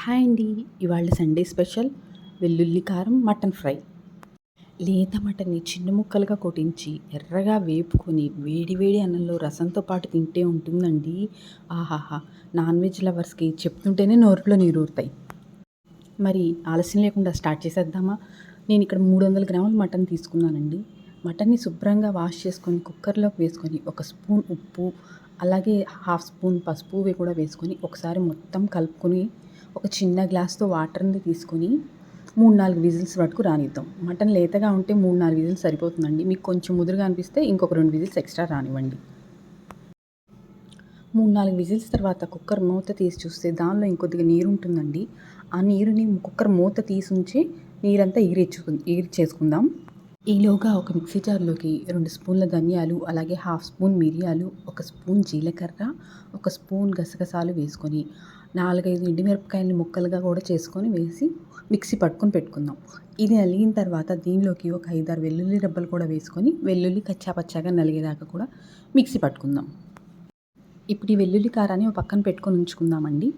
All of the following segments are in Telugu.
హాయ్ అండి. ఇవాళ సండే స్పెషల్ వెల్లుల్లి కారం మటన్ ఫ్రై. లేత మటన్ని చిన్న ముక్కలుగా కొట్టించి ఎర్రగా వేపుకొని వేడి వేడి అన్నంలో రసంతో పాటు తింటే ఉంటుందండి. ఆహాహా! నాన్ వెజ్ లవర్స్కి చెప్తుంటేనే నోరులో నీరూరుతాయి. మరి ఆలస్యం లేకుండా స్టార్ట్ చేసేద్దామా? నేను ఇక్కడ 300 గ్రాముల మటన్ తీసుకున్నానండి. మటన్ని శుభ్రంగా వాష్ చేసుకొని కుక్కర్లోకి వేసుకొని ఒక స్పూన్ ఉప్పు, అలాగే హాఫ్ స్పూన్ పసుపు కూడా వేసుకొని ఒకసారి మొత్తం కలుపుకొని ఒక చిన్న గ్లాస్తో వాటర్ని తీసుకొని 3-4 విజిల్స్ వరకు రానిద్దాం. మటన్ లేతగా ఉంటే 3-4 విజిల్స్ సరిపోతుందండి. మీకు కొంచెం ముదురుగా అనిపిస్తే ఇంకొక 2 విజిల్స్ ఎక్స్ట్రా రానివ్వండి. 3-4 విజిల్స్ తర్వాత కుక్కర్ మూత తీసి చూస్తే దానిలో ఇంకొద్దిగా నీరు ఉంటుందండి. ఆ నీరుని కుక్కర్ మూత తీసి ఉంచి నీరంతా ఈరిచ్చేసుకుందాం. ఈలోగా ఒక మిక్సీ జార్లోకి 2 స్పూన్ల ధనియాలు, అలాగే హాఫ్ స్పూన్ మిరియాలు, ఒక స్పూన్ జీలకర్ర, ఒక స్పూన్ గసగసాలు వేసుకొని 4-5 ఎండుమిరపకాయలని ముక్కలుగా కూడా చేసుకొని వేసి మిక్సీ పట్టుకొని పెట్టుకుందాం. ఇది నలిగిన తర్వాత దీనిలోకి ఒక 5-6 వెల్లుల్లి రెబ్బలు కూడా వేసుకొని వెల్లుల్లి కచ్చాపచ్చాగా నలిగేదాకా కూడా మిక్సీ పట్టుకుందాం. ఇప్పుడు ఈ వెల్లుల్లి కారాన్ని ఒక పక్కన పెట్టుకొని ఉంచుకుందామండి.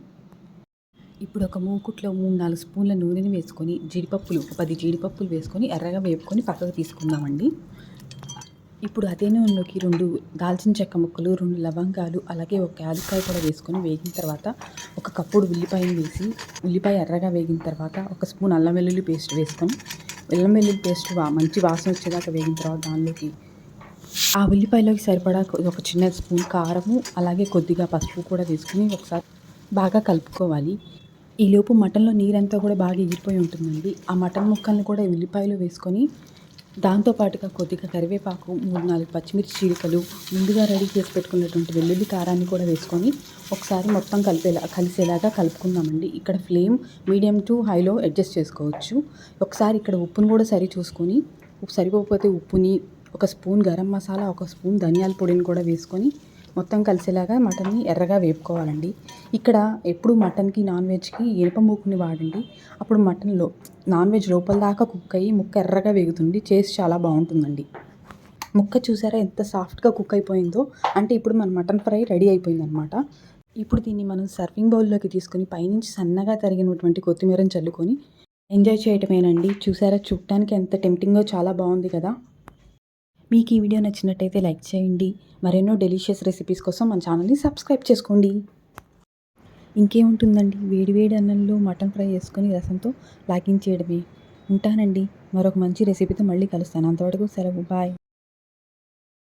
ఇప్పుడు ఒక మూకుట్లో 3-4 స్పూన్ల నూనెని వేసుకొని జీడిపప్పులు, ఒక 10 జీడిపప్పులు వేసుకొని ఎర్రగా వేపుకొని పక్కకు తీసుకుందామండి. ఇప్పుడు అదే నూనెలోకి 2 దాల్చిన చెక్క ముక్కలు, 2 లవంగాలు, అలాగే ఒక యాలక్కాయ కూడా వేసుకొని వేగిన తర్వాత ఒక కప్పుడు ఉల్లిపాయను వేసి ఉల్లిపాయ ఎర్రగా వేగిన తర్వాత ఒక స్పూన్ అల్లం వెల్లుల్లి పేస్ట్ వేసుకొని అల్లం వెల్లుల్లి పేస్ట్ మంచి వాసన వచ్చేదాకా వేగిన తర్వాత దానిలోకి ఆ ఉల్లిపాయలోకి సరిపడా ఒక చిన్న స్పూన్ కారము, అలాగే కొద్దిగా పసుపు కూడా వేసుకొని ఒకసారి బాగా కలుపుకోవాలి. ఈలోపు మటన్లో నీరంతా కూడా బాగా ఎగిరిపోయి ఉంటుందండి. ఆ మటన్ ముక్కల్ని కూడా ఉల్లిపాయలు వేసుకొని దాంతోపాటుగా కొద్దిగా కరివేపాకు, 3-4 పచ్చిమిర్చి చీలికలు, ముందుగా రెడీ చేసి పెట్టుకున్నటువంటి వెల్లుల్లి కారాన్ని కూడా వేసుకొని ఒకసారి మొత్తం కలిసేలాగా కలుపుకుందామండి. ఇక్కడ ఫ్లేమ్ మీడియం టు హైలో అడ్జస్ట్ చేసుకోవచ్చు. ఒకసారి ఇక్కడ ఉప్పును కూడా చూసుకొని సరిపోకపోతే ఉప్పుని, ఒక స్పూన్ గరం మసాలా, ఒక స్పూన్ ధనియాల పొడిని కూడా వేసుకొని మొత్తం కలిసేలాగా మటన్ని ఎర్రగా వేపుకోవాలండి. ఇక్కడ ఎప్పుడు మటన్కి నాన్ వెజ్కి ఇనుప మూకుని వాడండి. అప్పుడు మటన్లో నాన్ వెజ్ లోపల దాకా కుక్ అయ్యి ముక్క ఎర్రగా వేగుతుంది. టేస్ట్ చాలా బాగుంటుందండి. ముక్క చూసారా ఎంత సాఫ్ట్గా కుక్ అయిపోయిందో, అంటే ఇప్పుడు మన మటన్ ఫ్రై రెడీ అయిపోయిందనమాట. ఇప్పుడు దీన్ని మనం సర్వింగ్ బౌల్లోకి తీసుకొని పైనుంచి సన్నగా తరిగినటువంటి కొత్తిమీరని చల్లుకొని ఎంజాయ్ చేయటమేనండి. చూసారా చూడటానికి ఎంత టెంప్టింగో, చాలా బాగుంది కదా. మీకు ఈ వీడియో నచ్చినట్టయితే లైక్ చేయండి. మరెన్నో డెలిషియస్ రెసిపీస్ కోసం మన ఛానల్ని సబ్స్క్రైబ్ చేసుకోండి. ఇంకేముంటుందండి, వేడి వేడి అన్నంలో మటన్ ఫ్రై చేసుకొని రసంతో లాగించేయడమే. ఉంటానండి. మరొక మంచి రెసిపీతో మళ్ళీ కలుస్తాను. అంతవరకు సెలవు. బాయ్.